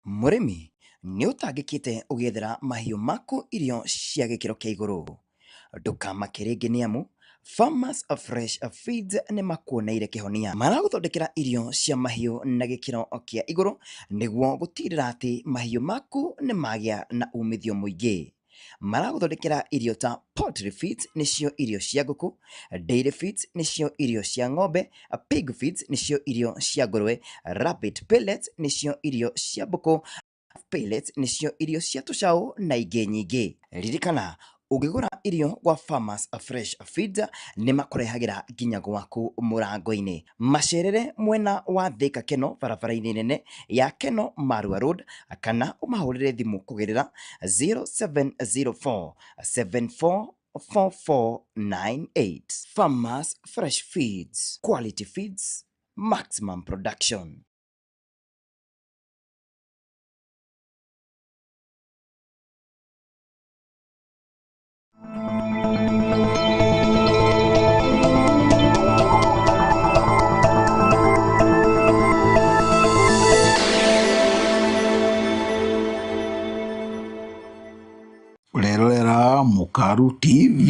Mũrĩmi nĩ ũtangĩkĩte ũgĩethera mahiũ maku irio cia gĩkĩro kĩa igũrũ. Ndũkamake rĩngĩ nĩ amu Farmers Fresh Feeds nĩ makuoneire kĩhonia. Maragũthondekera irio cia mahiũ na gĩkĩro kĩa igũrũ nĩguo gũtigĩrĩra atĩ mahiũ maku nĩ magĩa na umithio mũingĩ. Maragũthondekera irio ta poultry feeds nĩcio irio cia ngũkũ, dairy feeds nĩcio irio cia ng'ombe, pig feeds nĩcio irio cia ngũrwe, rabbit pellets nĩcio irio cia mbũkũ, pellets nĩcio irio cia tũcaũ na ingĩ nyingĩ. Ririkana, ũngĩgũra irio gwa Farmers Fresh Feeds nĩ makũrehagĩra nginya gwaku mũrango-inĩ. Macerere mwena wa Thika Keno, barabara-inĩ nene ya Keno Marua Road, kana ũmahũrĩre thimũ kũgerera 0704 744498. Farmers Fresh Feeds, quality feeds, maximum production. Urerorera Mohoro TV.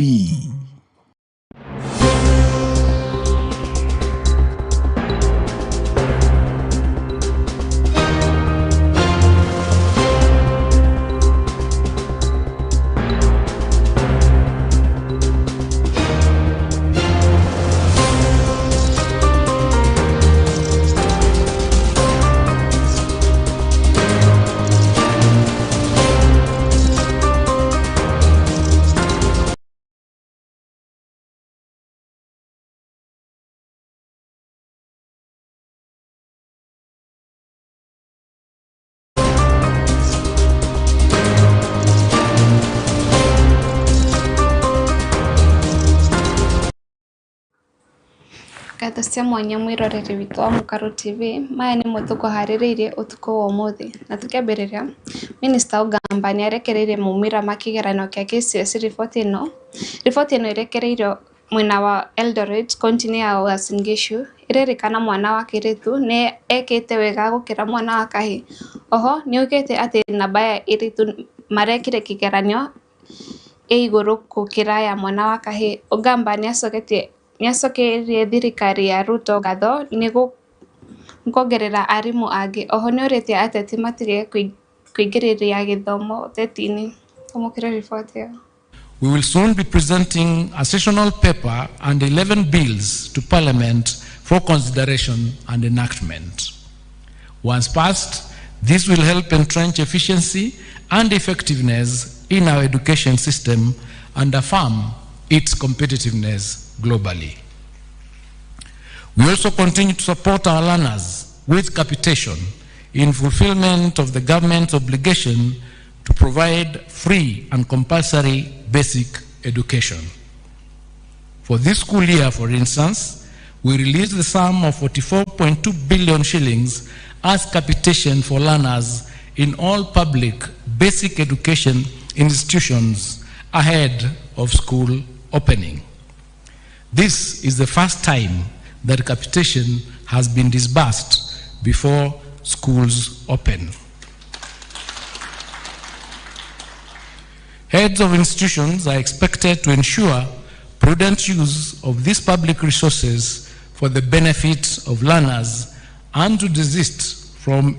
Kata cia mwanya mwiroreri witũ wa Mohoro TV, maya nĩ mo tũkũharĩrĩirie ũtukũ wa ũmũthĩ. Na tũkĩambĩrĩria, Minista Ogamba nĩ arekereirie maumĩra ma kĩgeranio kĩa KCSE riboti ĩno ĩrekereirio mwena wa Eldoret, kaunti-inĩ ya Uasin Gishu. Ĩrerĩkana mwana wa kairĩtu nĩ ekĩte wega gũkĩra mwana wa kahĩ. Oho nĩ oigĩte atĩ namba ya airĩtu marekire kĩgeranio ĩ igũrũ gũkĩra ya mwana wa kahĩ. Ogamba nĩ acokereirie thirikari ya Ruto ngatho nĩ kuongerera arimũ angĩ. Oho nĩ orĩtie ateti matige kũingĩrĩria gĩthomo ũteti-inĩ. Tũmũkĩre riboti ĩyo. We will soon be presenting a sessional paper and 11 bills to Parliament for consideration and enactment. Once passed, this will help entrench efficiency and effectiveness in our education system and affirm its competitiveness globally. We also continue to support our learners with capitation in fulfillment of the government's obligation to provide free and compulsory basic education. For this school year, for instance, we released the sum of 44.2 billion shillings as capitation for learners in all public basic education institutions ahead of school opening. This is the first time that capitation has been disbursed before schools open. Heads of institutions are expected to ensure prudent use of these public resources for the benefit of learners and to desist from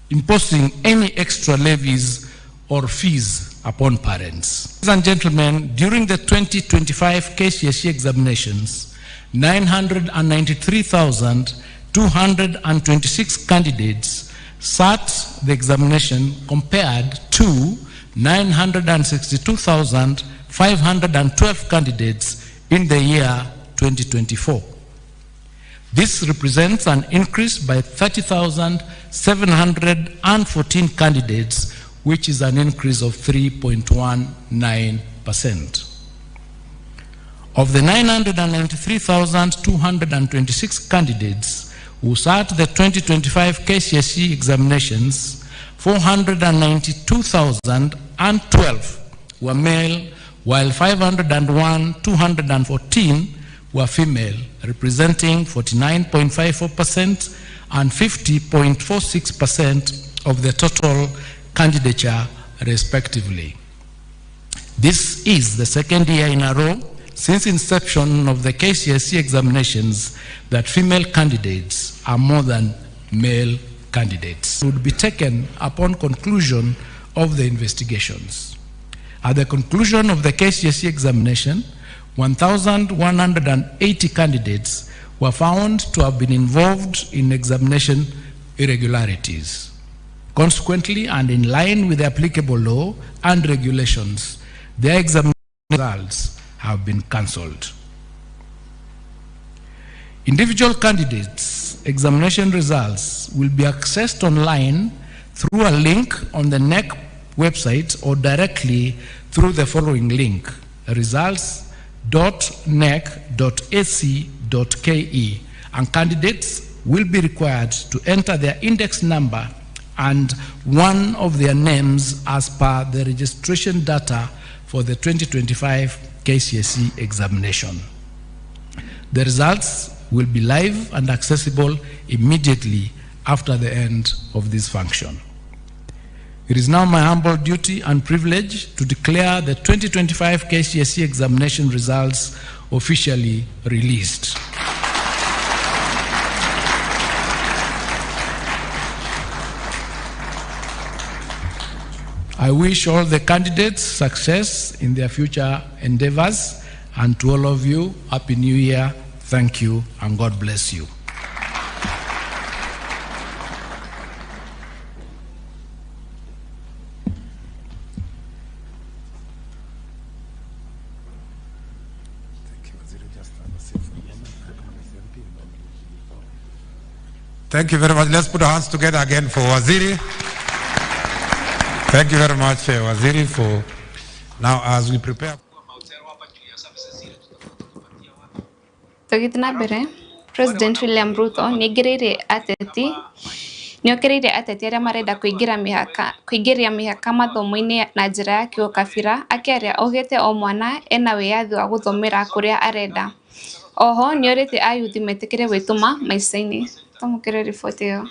imposing any extra levies or fees upon parents. Ladies and gentlemen, during the 2025 KCSE examinations, 993,226 candidates sat the examination compared to 962,512 candidates in the year 2024. This represents an increase by 30,714 candidates, which is an increase of 3.19%. Of the 993,226 candidates who sat the 2025 KCSE examinations, 492,012 were male, while 501,214 were female, representing 49.54% and 50.46% of the total candidature respectively. This is the second year in a row since inception of the KCSE examinations that female candidates are more than male candidates. Would be taken upon conclusion of the investigations. At the conclusion of the KCSE examination, 1,180 candidates were found to have been involved in examination irregularities. Consequently, and in line with the applicable law and regulations, their examination results have been cancelled. Individual candidates' examination results will be accessed online through a link on the NEC website or directly through the following link: results.nec.ac.ke, and candidates will be required to enter their index number and one of their names as per the registration data for the 2025 KCSE examination. The results will be live and accessible immediately after the end of this function. It is now my humble duty and privilege to declare the 2025 KCSE examination results officially released. I wish all the candidates success in their future endeavors, and to all of you, Happy New Year, thank you, and God bless you. Thank you very much. Let's put our hands together again for Waziri. Thank you very much, Waziri, for now as we prepare. Tugithina mbere, President William Ruto nĩongereire ateti arĩa marenda kũingĩria mĩhaka mathomo-inĩ na njĩra ya kĩũkabira, akĩaria augĩte o mwana ena wĩyathi wa gũthomera kũrĩa arenda. Oho nĩorĩte ayuthi metĩkĩre gwĩtũma maica-inĩ. Tũmũkĩre riboti ĩyo.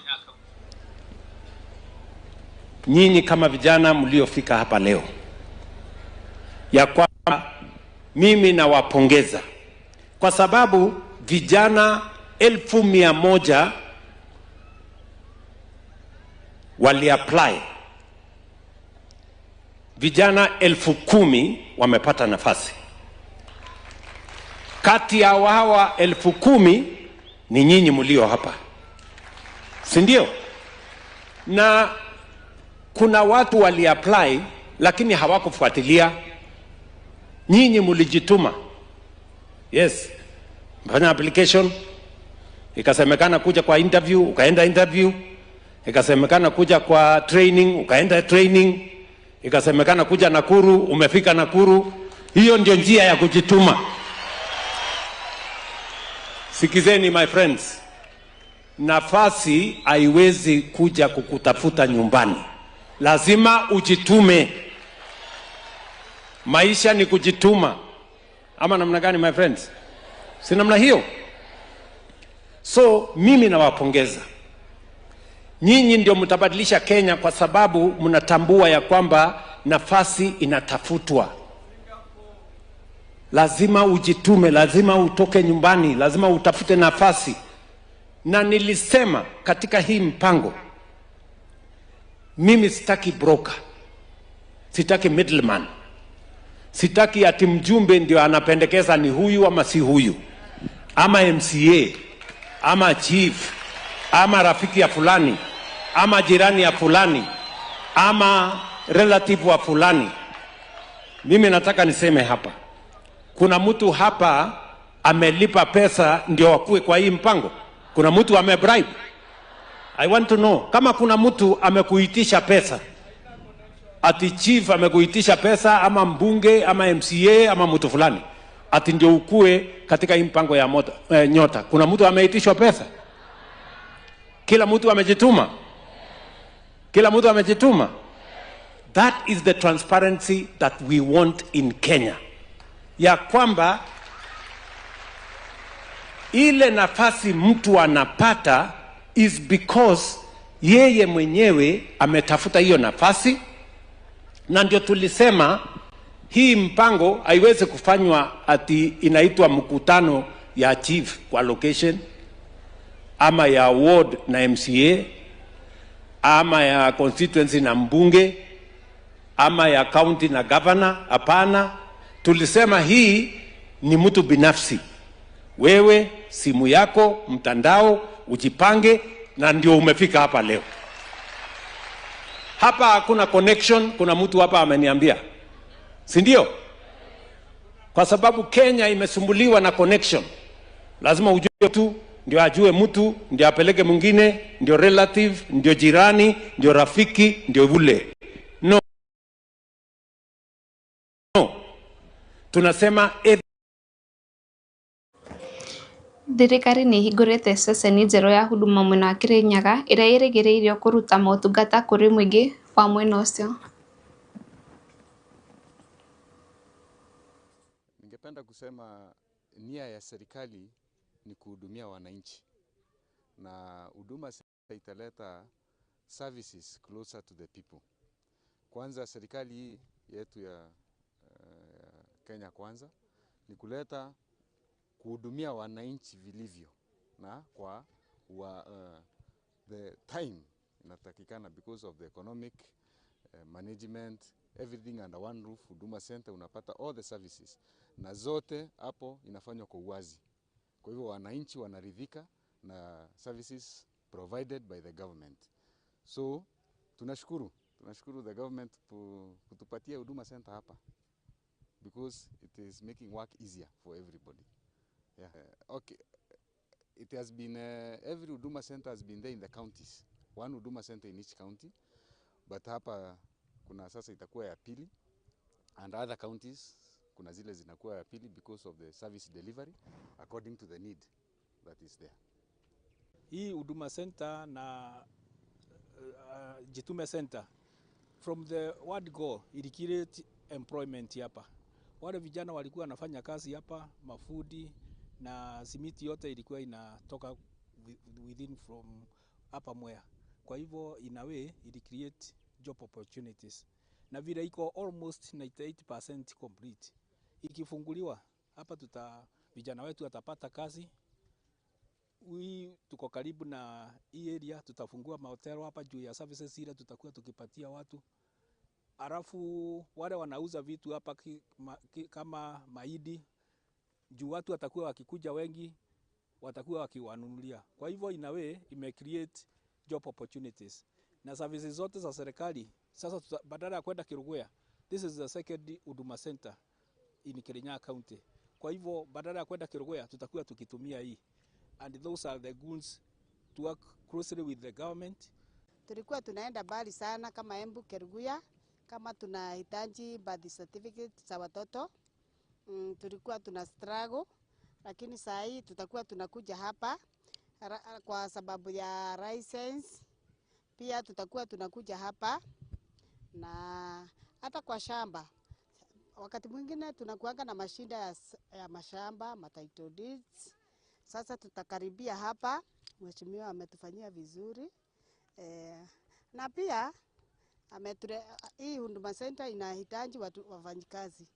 Nyinyi kama vijana mliofika hapa leo, ya kwamba mimi nawapongeza kwa sababu vijana 1,100 wali-apply. Vijana 10,000 wamepata nafasi. Kati ya hawa 10,000 ni nyinyi mlio hapa, si ndio? Na kuna watu wali-apply lakini hawakufuatilia. Nyinyi mlijituma. Yes. Mfanya application, ikasemekana kuja kwa interview, ukaenda interview. Ikasemekana kuja kwa training, ukaenda training. Ikasemekana kuja Nakuru, umefika Nakuru. Hiyo ndio njia ya kujituma. Sikizeni my friends. Nafasi haiwezi kuja kukutafuta nyumbani. Lazima ujitume. Maisha ni kujituma. Ama namna gani my friends? Si namna hiyo? So mimi nawapongeza. Nyinyi ndio mtabadilisha Kenya kwa sababu mnatambua ya kwamba nafasi inatafutwa. Lazima ujitume, lazima utoke nyumbani, lazima utafute nafasi. Na nilisema katika hii mpango, mimi sitaki broker, sitaki middleman, sitaki ati mjumbe ndio anapendekeza ni huyu ama si huyu, ama MCA, ama chief, ama rafiki ya fulani, ama jirani ya fulani, ama relative wa fulani. Mimi nataka niseme hapa, kuna mtu hapa amelipa pesa ndio akue kwa hii mpango? Kuna mtu amebribe? I want to know, kama kuna mtu amekuitisha pesa, ati chief amekuitisha pesa, ama mbunge, ama MCA, ama mtu fulani, ati ndio ukue katika hii mpango ya nyota. Kuna mtu ameitishwa pesa? Kila mtu amejituma? Kila mtu amejituma? That is the transparency that we want in Kenya. Ya kwamba ile nafasi mtu anapata is because Yeye mwenyewe ametafuta hiyo nafasi, na ndio tulisema hii mpango haiwezi kufanywa ati inaitwa mkutano ya chief kwa location ama ya ward na MCA ama ya constituency na mbunge ama ya county na governor. Hapana, tulisema hii ni mtu binafsi. Wewe simu yako, mtandao, ujipange, na ndio umefika hapa leo. Hapa hakuna connection. Kuna mtu hapa ameniambia, si ndio? Kwa sababu Kenya imesumbuliwa na connection. Lazima ujue tu ndio ajue mtu, ndio apeleke mwingine, ndio relative, ndio jirani, ndio rafiki, ndio ule. No. Tunasema Thirikari nĩ ĩhingũrĩte ceceni njerũ ya huduma mwena wa Kirinyaga ĩrĩa ĩrĩgĩrĩirwo kũruta motungata kũrĩ mũingĩ wa mwena ũcio. Ningependa kusema nia ya serikali ni kuhudumia wananchi, na huduma italeta services closer to the people. Kwanza serikali hii yetu ya Kenya Kwanza ni kuleta kuhudumia wananchi vilivyo na kwa the time inatakikana, because of the economic management, everything under one roof. Huduma Center unapata all the services na zote hapo inafanywa kwa uwazi. Kwa hivyo wananchi wanaridhika na services provided by the government. So tunashukuru the government kutupatia Huduma Center hapa, because it is making work easier for everybody. Yeah. Okay. It has been every Huduma Center has been there in the counties. One Huduma Center in each county. But hapa kuna sasa itakuwa ya pili, and other counties kuna zile zinakuwa ya pili because of the service delivery according to the need that is there. Hii Huduma Center na Jitume Center from the word go it create employment hapa. Wale vijana walikuwa wanafanya kazi hapa, mafudi na simiti yote ilikuwa inatoka within from hapa Mwea. Kwa hivyo in a way it create job opportunities. Na vile iko almost 98% complete. Ikifunguliwa hapa vijana wetu watapata kazi. Tuko karibu na hii area, tutafungua mahoteli hapa juu ya services ile tutakuwa tukipatia watu. Alafu wale wanauza vitu hapa kama mahindi, juu watu watakuwa wakikuja wengi, watakuwa wakiwanunulia. Kwa hivyo in a way create job opportunities. Na services zote za serikali sasa badala ya kwenda Kirugwea, this is the second Huduma Center in Kirinyaga County. Kwa hivyo badala ya kwenda Kirugwea tutakuwa tukitumia hii. And those are the goals to work closely with the government. Tulikuwa tunaenda mbali sana kama Embu, Kirugwea, kama tunahitaji birth certificate za watoto. Tulikuwa tuna struggle, lakini saa hii tutakuwa tunakuja hapa kwa sababu ya license. Pia tutakuwa tunakuja hapa na hata kwa shamba. Wakati mwingine tunakuanga na mashinda ya mashamba, title deeds. Sasa tutakaribia hapa, mheshimiwa ametufanyia vizuri. Na pia hii Huduma Center inahitaji wafanyikazi.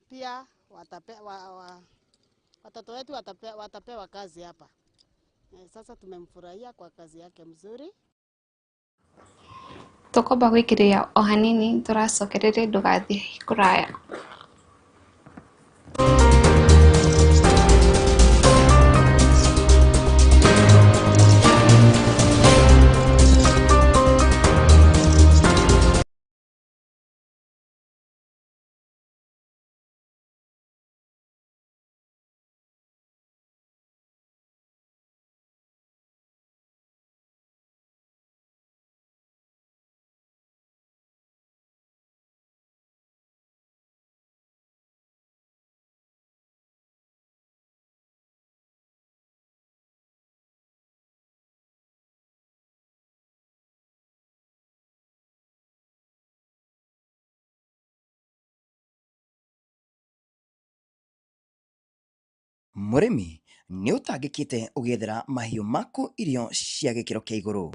Pia watoto wetu watapewa kazi hapa. Sasa tumemfurahia kwa kazi yake mzuri. Tukomba gwĩkĩrĩra o hanini tũracokereria ndũgathiĩ kũraya. Mũrĩmi nĩ ũtangĩkĩte ũgĩethera mahiũ maku irio cia gĩkĩro kĩa igũrũ.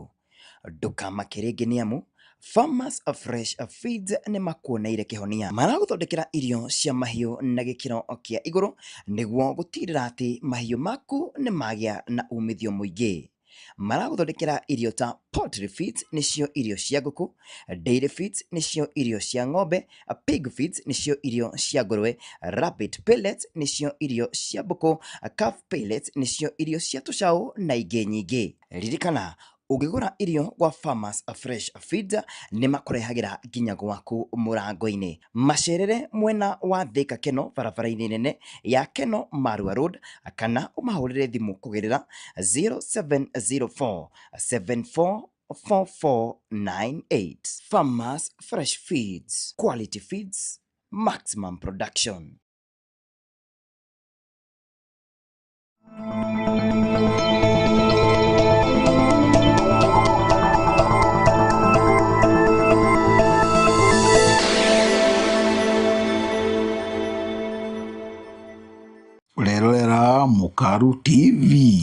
Ndũkamake rĩngĩ nĩ amu Farmers Fresh Feeds nĩ makuoneire kĩhonia. Maragũthondekera irio cia mahiũ na gĩkĩro kĩa igũrũ nĩguo gũtigĩrĩra atĩ mahiũ maku nĩ magĩa na umithio mũingĩ. Maragũthondekera irio ta poultry feeds nĩcio irio cia ngũkũ, dairy feeds nĩcio irio cia ng'ombe, pig feeds nĩcio irio cia ngũrwe, rabbit pellets nĩcio irio cia mbũkũ, calf pellets nĩcio irio cia tũcaũ na ingĩ nyingĩ. Ririkana, ũngĩgũra irio gwa Farmers Fresh Feeds nĩ makũrehagĩra nginya gwaku mũrango-inĩ. Macerere mwena wa Thika Keno, barabara-inĩ nene ya Keno Marua Road, kana ũmahũrĩre thimũ kũgerera 0704 744498. Farmers Fresh Feeds, quality feeds, maximum production. Urerorera Mohoro TV.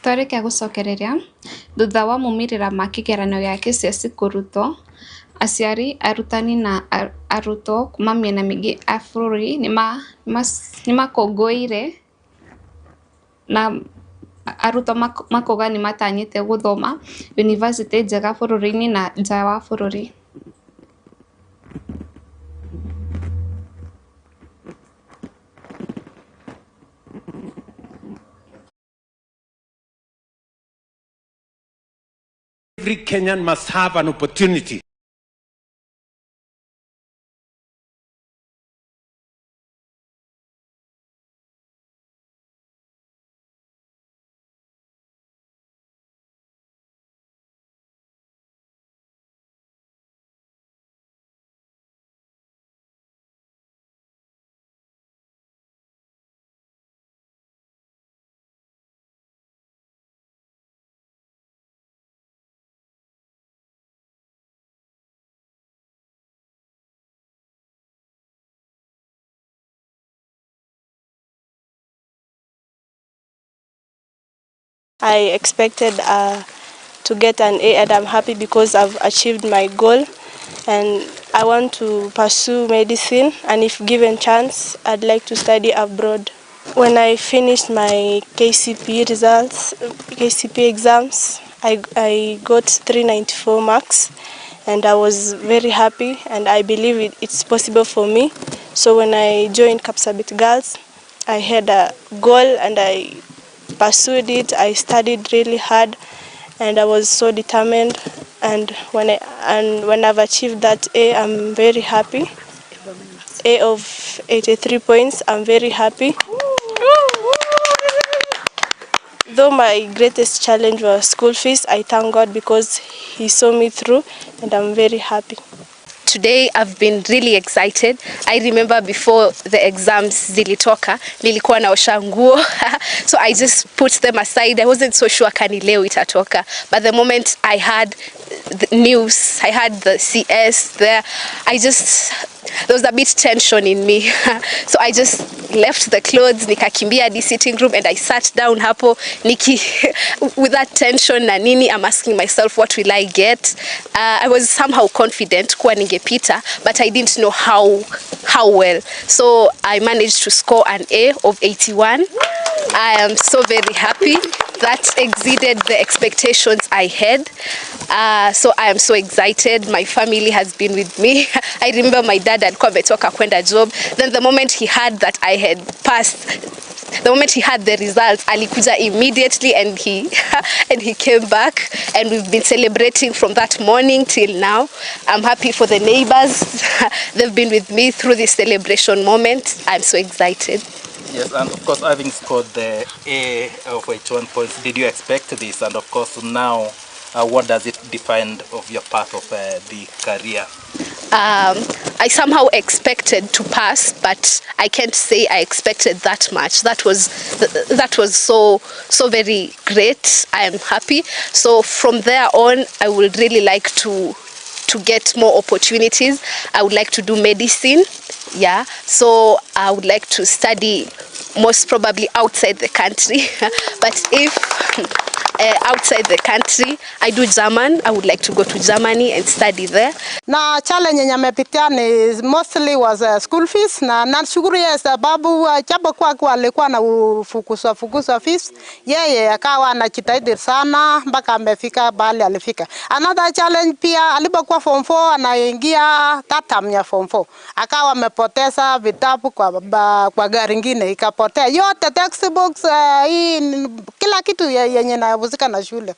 Twarĩkia gũcokereria thutha wa maumĩrĩra ma kĩgeranio gĩa KCSE kũrutwo, aciari, arutani na arutwo kuma mĩena mĩingĩ a bũrũri nĩ makũngũĩire na arutwo makauga nĩ matanyĩte gũthoma yunivasĩtĩ njega bũrũri-inĩ na nja wa bũrũri. Every Kenyan must have an opportunity I expected to get an A, and I'm happy because I've achieved my goal, and I want to pursue medicine, and if given chance, I'd like to study abroad. When I finished my KCPE exams, I got 394 marks, and I was very happy, and I believe it's possible for me. So when I joined Kapsabet Girls, I had a goal and I pursued it. I studied really hard and I was so determined, and when I've achieved that A, I'm very happy. A of 83 points, I'm very happy. Though my greatest challenge was school fees, I thank God because He saw me through, and I'm very happy. Today I've been really excited. I remember before the exams zilitoka, nilikuwa naosha nguo. So I just put them aside. I wasn't so sure kani leo itatoka. But the moment I had the news, I had the CS there, there was a bit tension in me. So I just left the clothes, nikakimbia the sitting room, and I sat down hapo with that tension na nini. I'm asking myself, what will I get? I was somehow confident kuwa ningepita, but I didn't know how well. So I managed to score an A of 81. I am so very happy. That exceeded the expectations I had. So I am so excited. My family has been with me. I remember my dad alikuwa ametoka kwenda job. Then the moment he heard that I had passed, the moment he had the results, alikuja immediately, and he came back, and we've been celebrating from that morning till now. I'm happy for the neighbors. They've been with me through this celebration moment. I'm so excited. Yes, and of course, having scored the A of 81 points, did you expect this? And of course, now, what does it define of your path of the career? I somehow expected to pass, but I can't say I expected that much. That was so very great. I am happy. So from there on, I would really like to get more opportunities. I would like to do medicine. Yeah, so I would like to study most probably outside the country. But if outside the country, I do German. I would like to go to Germany and study there. Na challenge yenye amepitia ni mostly was school fees, na nashukuru yeye sababu japo kwa alikuwa na fukuswa fees, yeye akawa anajitahidi sana mpaka amefika bali alifika. Another challenge pia alipokuwa form 4 anaingia tatam ya form 4, akawa amepoteza vitabu kwa gari nyingine ikapotea yote, textbooks, kila kitu yenye inahusika na shule.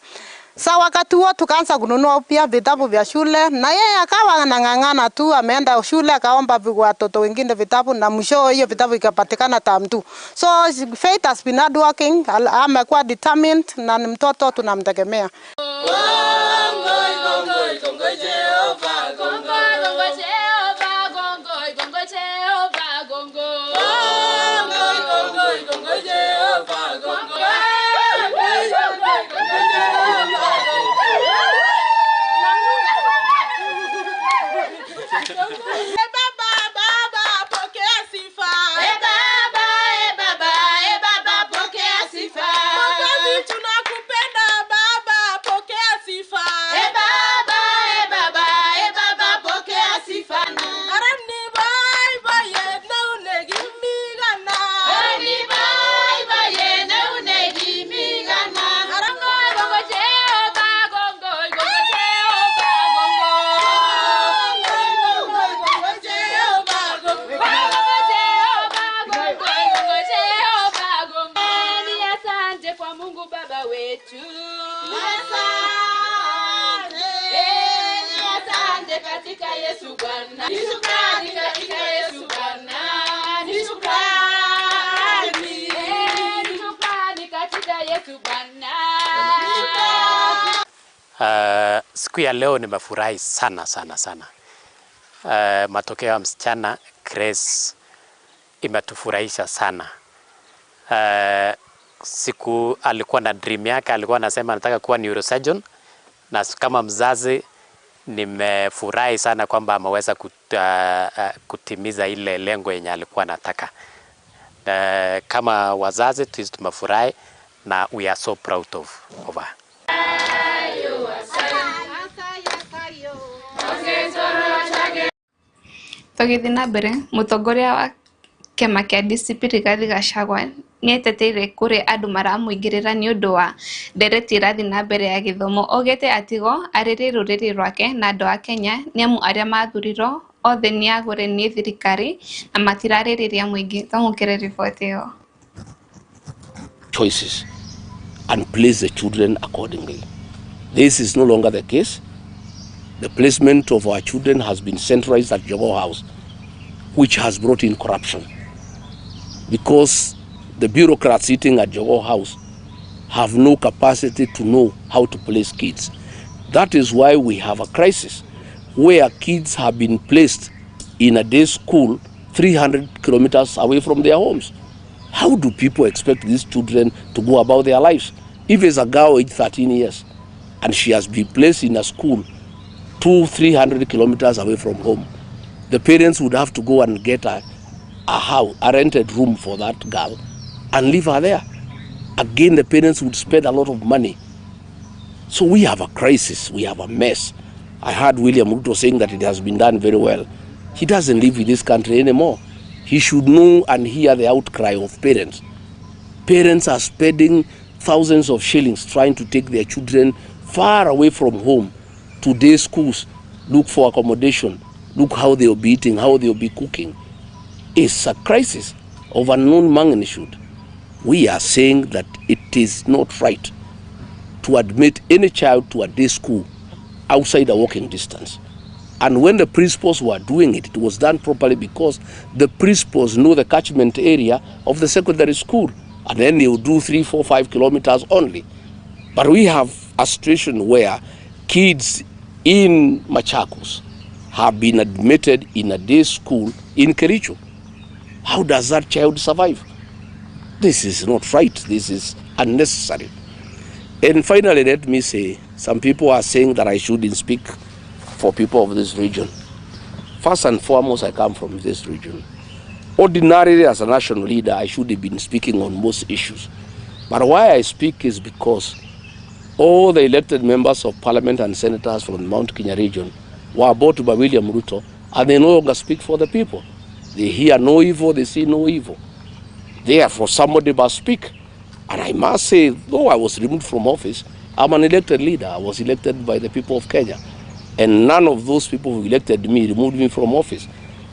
Sa wakati huo tukaanza kununua upya vitabu vya shule, na yeye akawa anang'ang'ana tu, ameenda shule akaomba watoto wengine vitabu, na mwisho hiyo vitabu ikapatikana term 2. So Faith has been hard working, amekuwa determined, na ni mtoto tunamtegemea. Siku ya leo nimefurahi sana. Matokeo ya msichana Grace imetufurahisha sana. Siku alikuwa na dream yake, alikuwa anasema anataka kuwa neurosurgeon, na kama mzazi nimefurahi sana kwamba ameweza kutimiza ile lengo yenye alikuwa anataka. Kama wazazi tumefurahi na we are so proud of her. Tugithina mbere mutongoria wa kĩama kĩa DCP Rigathi Gachagua nĩeteteire kũrĩ andũ maramũingĩrĩra nĩ ũndũ wa ndereti irathi na mbere ya gĩthomo. Augĩte atigo arĩrĩ rũrĩrĩ rwake na andũ a Kenya nĩamu arĩa mathurirwo othe nĩagũre nĩ thirikari na matirarĩrĩria mũingĩ. Tũmũkĩre riboti ĩyo. Choices and place the children accordingly. This is no longer the case. The placement of our children has been centralized at Jogoo House, which has brought in corruption, because the bureaucrats sitting at Jogoo House have no capacity to know how to place kids. That is why we have a crisis where kids have been placed in a day school 300 kilometers away from their homes. How do people expect these children to go about their lives? If it's a girl aged 13 years and she has been placed in a school 200-300 kilometers away from home, the parents would have to go and get a house, a rented room for that girl and leave her there. Again, the parents would spend a lot of money. So we have a crisis, we have a mess. I heard William Ruto saying that it has been done very well. He doesn't live in this country anymore. He should know and hear the outcry of parents. Parents are spending thousands of shillings trying to take their children far away from home to day schools, look for accommodation, look how they'll be eating, how they'll be cooking. It's a crisis of unknown magnitude. We are saying that it is not right to admit any child to a day school outside a walking distance. And when the principals were doing it, it was done properly because the principals know the catchment area of the secondary school, and then they will do 3, 4, 5 kilometers only. But we have a situation where kids in Machakos, have been admitted in a day school in Kericho. How does that child survive? This is not right. This is unnecessary. And finally, let me say, some people are saying that I shouldn't speak for people of this region. First and foremost, I come from this region. Ordinarily, as a national leader, I should have been speaking on most issues. But why I speak is because all the elected members of parliament and senators from the Mount Kenya region were bought by William Ruto, and they no longer speak for the people. They hear no evil, they see no evil. Therefore, somebody must speak. And I must say, though I was removed from office, I'm an elected leader. I was elected by the people of Kenya. And none of those people who elected me removed me from office.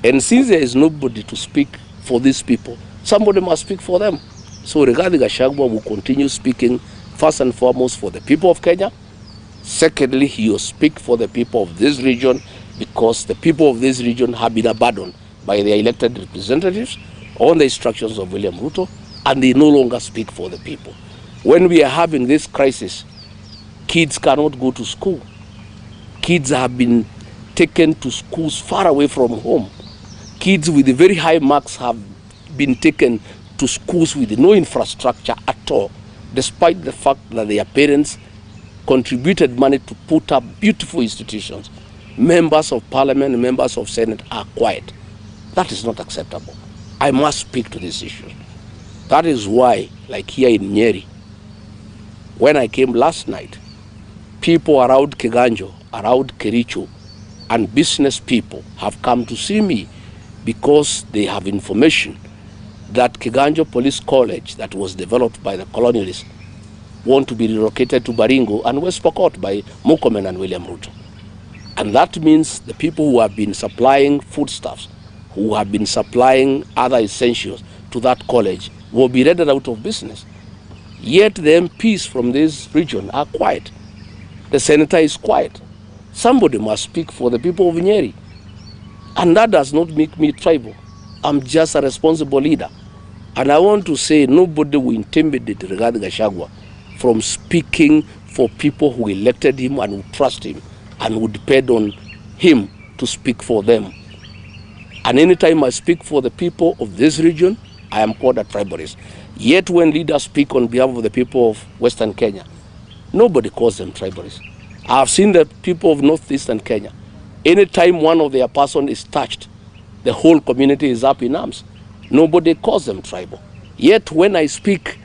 And since there is nobody to speak for these people, somebody must speak for them. So Rigathi Gachagua will continue speaking first and foremost for the people of Kenya. Secondly, he will speak for the people of this region because the people of this region have been abandoned by their elected representatives on the instructions of William Ruto, and they no longer speak for the people. When we are having this crisis, kids cannot go to school. Kids have been taken to schools far away from home. Kids with very high marks have been taken to schools with no infrastructure at all, despite the fact that their parents contributed money to put up beautiful institutions. Members of parliament and members of senate are quiet. That is not acceptable. I must speak to this issue. That is why, like here in Nyeri, when I came last night, people around Kiganjo, around Kericho, and business people have come to see me because they have information that Kiganjo Police College that was developed by the colonialists want to be relocated to Baringo and West Pokot by Murkomen and William Ruto. And that means the people who have been supplying foodstuffs, who have been supplying other essentials to that college will be rendered out of business. Yet the MPs from this region are quiet. The senator is quiet. Somebody must speak for the people of Nyeri. And that does not make me tribal. I'm just a responsible leader. And I want to say nobody will intimidate Rigathi Gachagua from speaking for people who elected him and who trust him and who depend on him to speak for them. And anytime I speak for the people of this region, I am called a tribalist. Yet when leaders speak on behalf of the people of Western Kenya, nobody calls them tribalists. I have seen the people of Northeastern Kenya. Anytime one of their person is touched, the whole community is up in arms. Nobody calls them tribal. Yet when I speak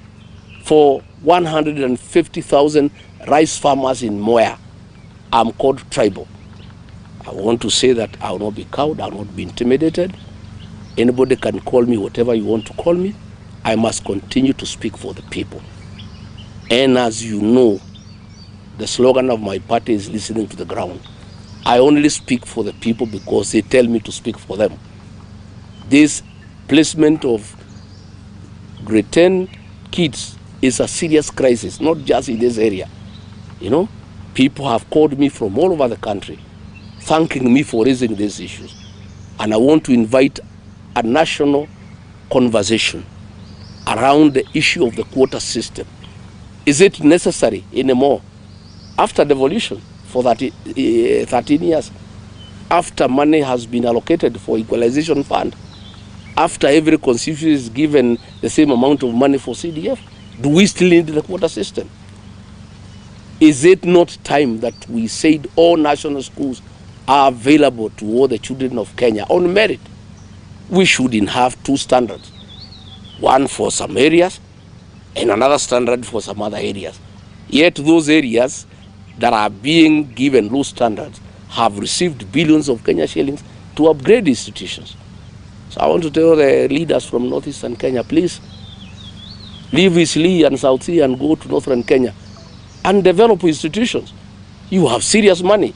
for 150,000 rice farmers in Moya, I'm called tribal. I want to say that I will not be cowed, I will not be intimidated. Anybody can call me whatever you want to call me. I must continue to speak for the people. And as you know, the slogan of my party is listening to the ground. I only speak for the people because they tell me to speak for them. This placement of grade 10 kids is a serious crisis, not just in this area. You know, people have called me from all over the country, thanking me for raising these issues. And I want to invite a national conversation around the issue of the quota system. Is it necessary anymore? After devolution for 13 years, after money has been allocated for equalization fund, after every constituency is given the same amount of money for CDF, do we still need the quota system? Is it not time that we said all national schools are available to all the children of Kenya on merit? We shouldn't have two standards, one for some areas and another standard for some other areas. Yet those areas that are being given low standards have received billions of Kenya shillings to upgrade institutions. So I want to tell the leaders from Northeastern Kenya, please leave East Lee and South Sea and go to Northern Kenya and develop institutions. You have serious money.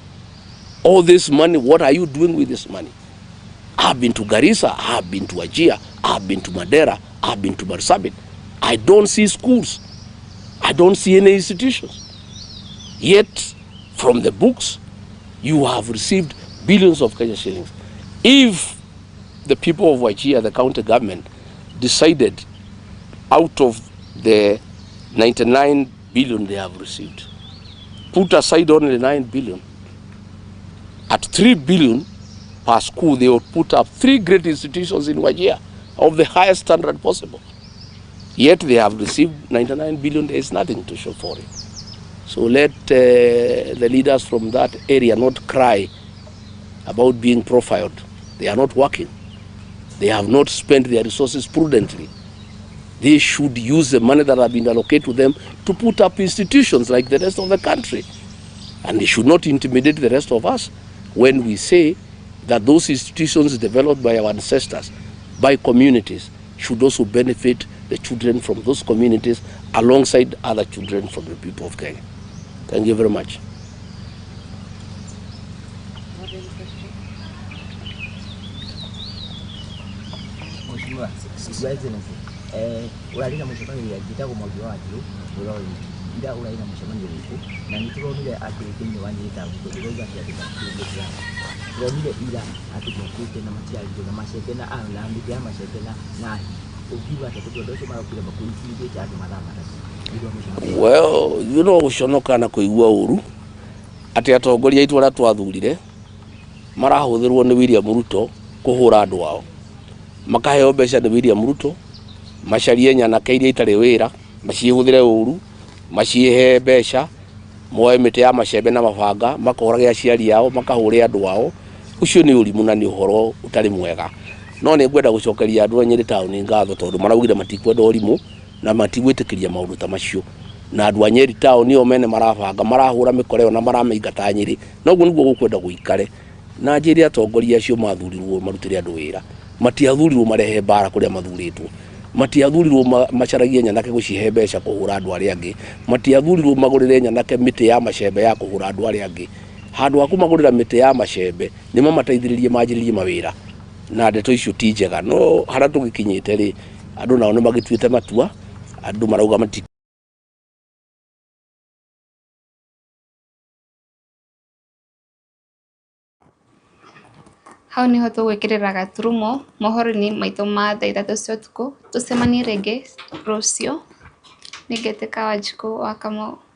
All this money, what are you doing with this money? I've been to Garissa, I've been to Wajir, I've been to Madera, I've been to Marsabit. I don't see schools. I don't see any institutions. Yet, from the books, you have received billions of Kenya shillings. If the people of Wajir, the county government, decided out of the 99 billion they have received, put aside only 9 billion, at 3 billion, per school, they would put up 3 great institutions in Wajir of the highest standard possible. Yet they have received 99 billion. There is nothing to show for it. So let the leaders from that area not cry about being profiled. They are not working. They have not spent their resources prudently. They should use the money that have been allocated to them to put up institutions like the rest of the country. And they should not intimidate the rest of us when we say that those institutions developed by our ancestors, by communities, should also benefit the children from those communities alongside other children from the people of Kenya. Thank you very much. Well, you know, ushonoka na kuigua uru ati atongoria itu ara twathurire marahuthirwo ni William Ruto kuhura andu ao makaheo mbeca ni William Ruto macarie nyanake iria itari wira macihuthire uru macihe mbeca moe mite ya macembe na mabanga makorage aciari ao makahure andu ao. Ucio ni urimu na ni uhoro utari mwega, no ni ngwenda gucokeria andu a Nyeri town ngatho tondu maraugire matikwenda urimu na matigwitikiria maundu ta macio, na andu a Nyeri town nio mene marabanga marahura mikoreo na maramaingata Nyeri, noguo niguo gukwenda guikare na njiri atongoria acio mathurirwo marutire andu wira, matiathurirwo marehe bara kuria mathuritwo, matiathurirwo macaragie nyanake gucihe mbeca kuhura andu aria angi, matiathurirwo magurire nyanake miti ya macembe ya kuhura andu aria angi. Handu aku magurira miti ya macembe ni mamateithiririe manjiririe mawira na ndeto icio ti njega. No hara tugikinyite ri andu nao ni magituite matua, andu marauga mati hau niho tugwikirira gaturumo mohoro-ini maitu ma thaa ithatu cia utuku. Tucemanie ringi rucio. Ningetĩka Wanjikũ wa Kamau.